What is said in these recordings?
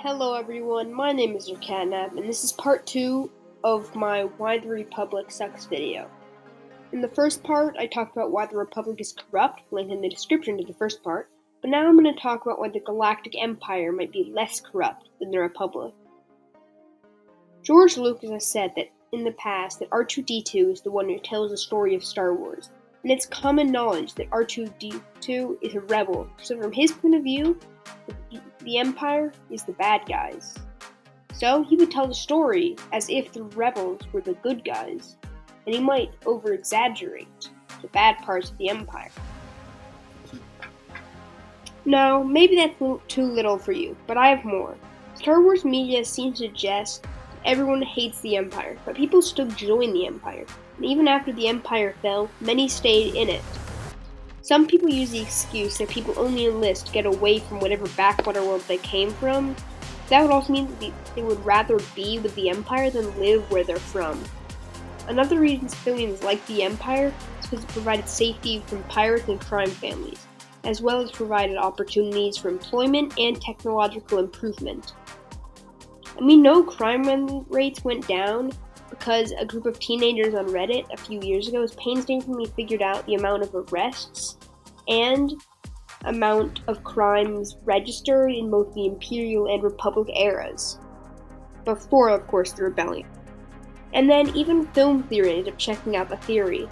Hello everyone, my name is Catnap, and this is part 2 of my Why the Republic Sucks video. In the first part, I talked about why the Republic is corrupt, linked in the description to the first part, but now I'm going to talk about why the Galactic Empire might be less corrupt than the Republic. George Lucas has said that in the past that R2-D2 is the one who tells the story of Star Wars, and it's common knowledge that R2-D2 is a rebel, so from his point of view, the Empire is the bad guys. So he would tell the story as if the rebels were the good guys, and he might over-exaggerate the bad parts of the Empire. Now, maybe that's too little for you, but I have more. Star Wars media seems to suggest that everyone hates the Empire, but people still join the Empire, and even after the Empire fell, many stayed in it. Some people use the excuse that people only enlist to get away from whatever backwater world they came from. That would also mean that they would rather be with the Empire than live where they're from. Another reason civilians like the Empire is because it provided safety from pirates and crime families, as well as provided opportunities for employment and technological improvement. And we know crime rates went down because a group of teenagers on Reddit a few years ago has painstakingly figured out the amount of arrests and amount of crimes registered in both the Imperial and Republic eras, before, of course, the Rebellion. And then even film theory ended up checking out the theory.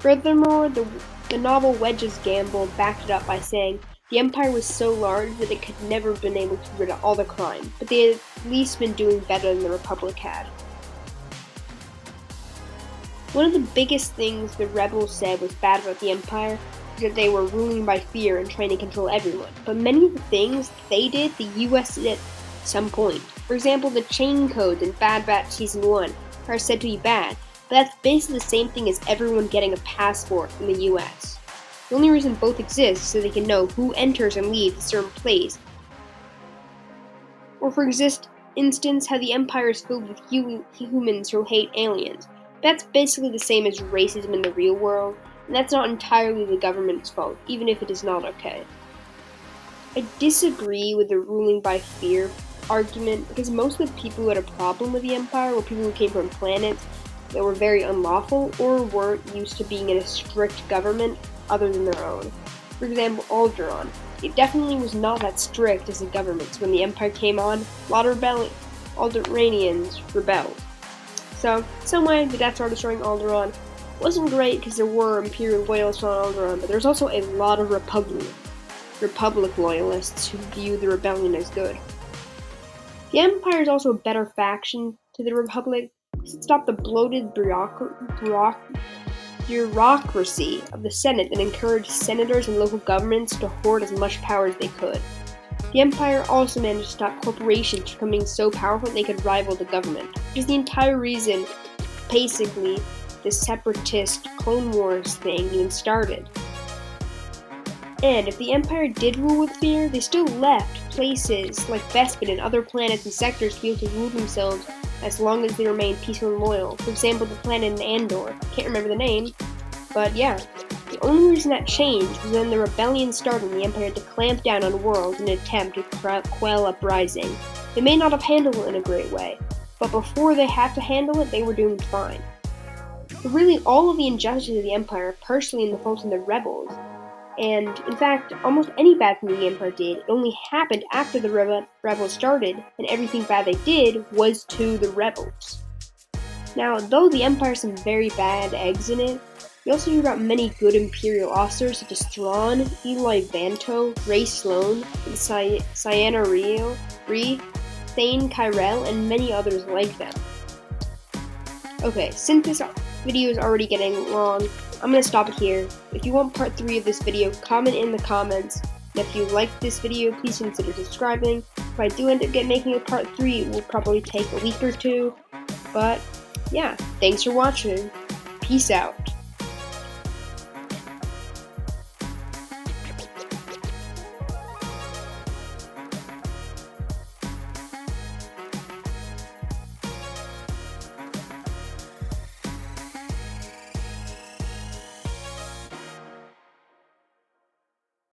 Furthermore, the novel Wedge's Gamble backed it up by saying the Empire was so large that it could never have been able to rid of all the crime, but they had at least been doing better than the Republic had. One of the biggest things the rebels said was bad about the Empire was that they were ruling by fear and trying to control everyone. But many of the things they did, the US did at some point. For example, the chain codes in Bad Batch Season 1 are said to be bad, but that's basically the same thing as everyone getting a passport in the US. The only reason both exist is so they can know who enters and leaves a certain place. Or for instance, how the Empire is filled with humans who hate aliens. That's basically the same as racism in the real world, and that's not entirely the government's fault, even if it is not okay. I disagree with the ruling by fear argument, because most of the people who had a problem with the Empire were people who came from planets that were very unlawful or weren't used to being in a strict government other than their own. For example, Alderaan. It definitely was not that strict as a government, so when the Empire came on, a lot of Alderaanians rebelled. So, some way, the Death Star destroying Alderaan wasn't great because there were Imperial loyalists on Alderaan, but there's also a lot of Republic loyalists who view the Rebellion as good. The Empire is also a better faction to the Republic because it stopped the bloated bureaucracy of the Senate and encouraged senators and local governments to hoard as much power as they could. The Empire also managed to stop corporations from becoming so powerful that they could rival the government, which is the entire reason, basically, the separatist Clone Wars thing even started. And if the Empire did rule with fear, they still left places like Bespin and other planets and sectors to be able to rule themselves as long as they remained peaceful and loyal. For example, the planet in Andor. Can't remember the name, but yeah. The only reason that changed was when the rebellion started and the Empire had to clamp down on worlds in an attempt to quell uprising. They may not have handled it in a great way, but before they had to handle it, they were doing fine. But really, all of the injustices of the Empire are partially in the fault of the rebels. And, in fact, almost any bad thing the Empire did, it only happened after the rebels started, and everything bad they did was to the rebels. Now, though the Empire has some very bad eggs in it, we also hear about many good Imperial officers such as Thrawn, Eli Vanto, Ray Sloan, and Ciena Ree, Thane Kyrell, and many others like them. Okay, since this video is already getting long, I'm going to stop it here. If you want part 3 of this video, comment in the comments. And if you liked this video, please consider subscribing. If I do end up making a part 3, it will probably take a week or two. But, yeah, thanks for watching. Peace out.